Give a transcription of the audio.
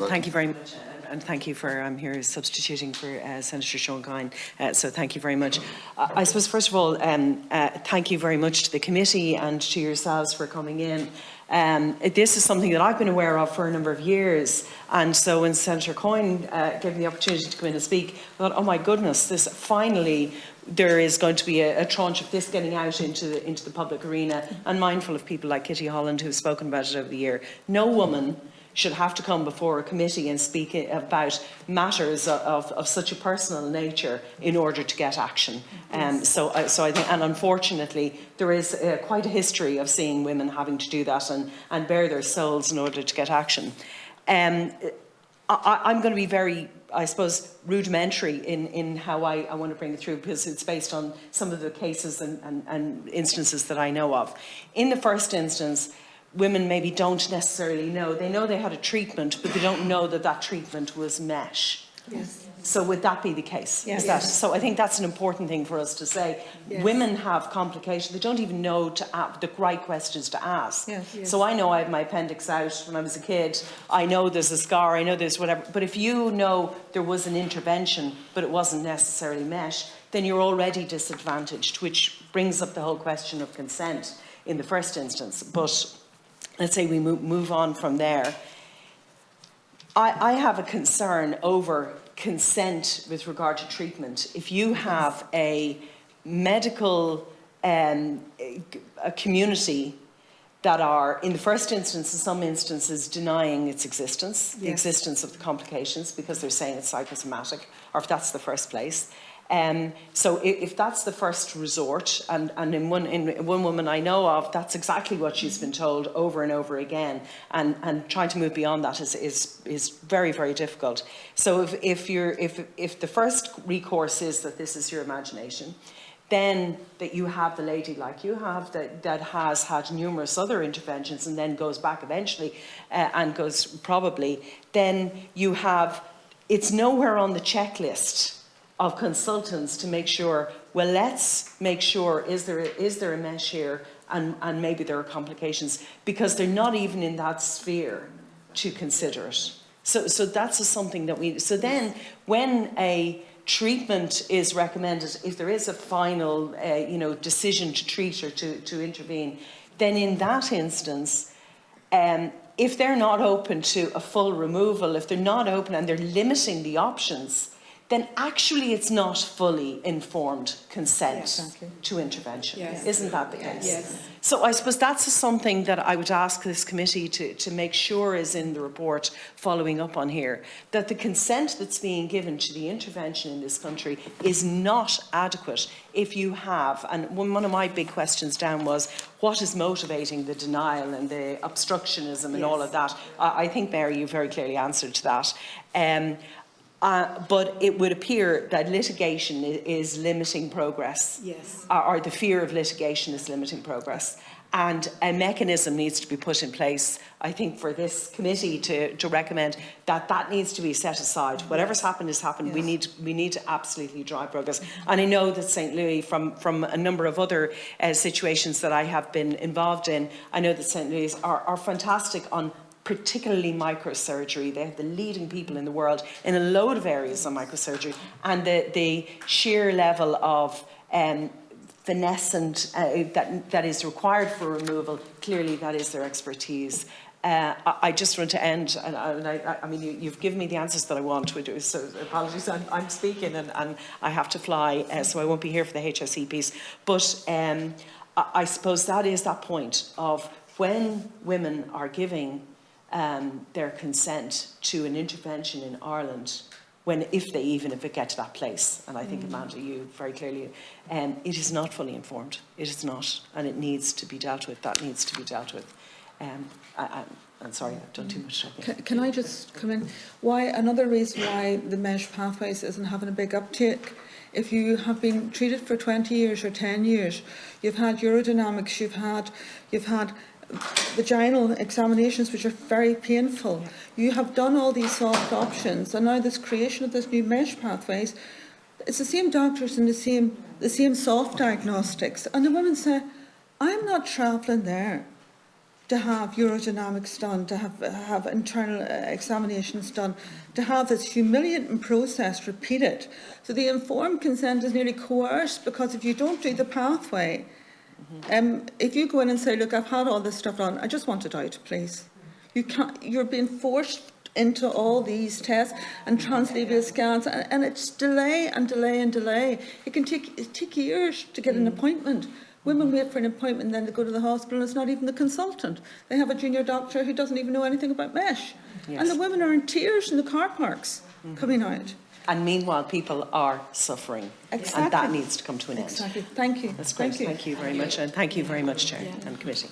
thank you very much. And thank you for here substituting for Senator Sean Kine. So thank you very much. I suppose, first of all, thank you very much to the committee and to yourselves for coming in. This is something that I've been aware of for a number of years, and so when Senator Coyne gave me the opportunity to come in and speak, I thought, oh my goodness, this finally there is going to be a tranche of this getting out into the public arena, and mindful of people like Kitty Holland who have spoken about it over the year. No woman should have to come before a committee and speak about matters of such a personal nature in order to get action. So I think, and unfortunately, there is quite a history of seeing women having to do that and bare their souls in order to get action. I'm going to be very, I suppose, rudimentary in how I want to bring it through, because it's based on some of the cases and instances that I know of. In the first instance, women maybe don't necessarily know. They know they had a treatment, but they don't know that that treatment was met. Yes. So would that be the case? Yes. So I think that's an important thing for us to say. Yes. Women have complications. They don't even know the right questions to ask. Yes. Yes. So I know I had my appendix out when I was a kid. I know there's a scar. I know there's whatever. But if you know there was an intervention, but it wasn't necessarily met, then you're already disadvantaged, which brings up the whole question of consent in the first instance. But let's say we move on from there. I have a concern over consent with regard to treatment. If you have a medical a community that are, in the first instance, in some instances, denying its existence, the existence of the complications, because they're saying it's psychosomatic, or if that's the first place. So if that's the first resort, and in one woman I know of, that's exactly what she's been told over and over again, and trying to move beyond that is very, very difficult. So if the first recourse is that this is your imagination, then that you have the lady like you have that has had numerous other interventions and then goes back eventually and goes probably, then you have, it's nowhere on the checklist of consultants to make sure, well, let's make sure, is there a mesh here, and maybe there are complications, because they're not even in that sphere to consider it. So that's something that we, so then when a treatment is recommended, if there is a final decision to treat or to intervene, then in that instance, if they're not open to a full removal, if they're not open and they're limiting the options, then actually it's not fully informed consent to intervention. Yes. Isn't that the case? Yes. So I suppose that's something that I would ask this committee to make sure is in the report following up on here, that the consent that's being given to the intervention in this country is not adequate if you have, and one of my big questions down was, what is motivating the denial and the obstructionism and all of that? I think, Mary, you very clearly answered to that. But it would appear that litigation is limiting progress. Yes. Or the fear of litigation is limiting progress. And a mechanism needs to be put in place, I think, for this committee to recommend that needs to be set aside. Whatever's happened has happened. Yes. We need to absolutely drive progress. And I know that St. Louis, from a number of other situations that I have been involved in, I know that St. Louis are fantastic on particularly microsurgery. They have the leading people in the world in a load of areas on microsurgery, and the sheer level of finesse and that is required for removal, clearly that is their expertise. I just want to end, and I mean, you've given me the answers that I want to do, so apologies, I'm speaking and I have to fly, so I won't be here for the HSE piece. But I suppose that is that point of when women are giving their consent to an intervention in Ireland, if it get to that place, and I think, Amanda, you very clearly, it is not fully informed. It is not, and it needs to be dealt with. That needs to be dealt with. I'm sorry, I've done too much. Can I just come in? Another reason why the mesh pathways isn't having a big uptake? If you have been treated for 20 years or 10 years, you've had urodynamics, you've had vaginal examinations which are very painful. You have done all these soft options, and now this creation of this new mesh pathways, it's the same doctors and the same soft diagnostics, and the women say, I'm not travelling there. to have urodynamics done, to have internal examinations done, to have this humiliating process repeated. So the informed consent is nearly coerced, because if you don't do the pathway, if you go in and say, look, I've had all this stuff done, I just want it out, please. You're being forced into all these tests and translabial scans, and it's delay and delay and delay. It can take years to get an appointment. Women wait for an appointment, then they go to the hospital, and it's not even the consultant. They have a junior doctor who doesn't even know anything about mesh. Yes. And the women are in tears in the car parks coming out. And meanwhile, people are suffering. Exactly. And that needs to come to an end. Exactly. Thank you. That's great. Thank you very much. And thank you very much, Chair and Committee.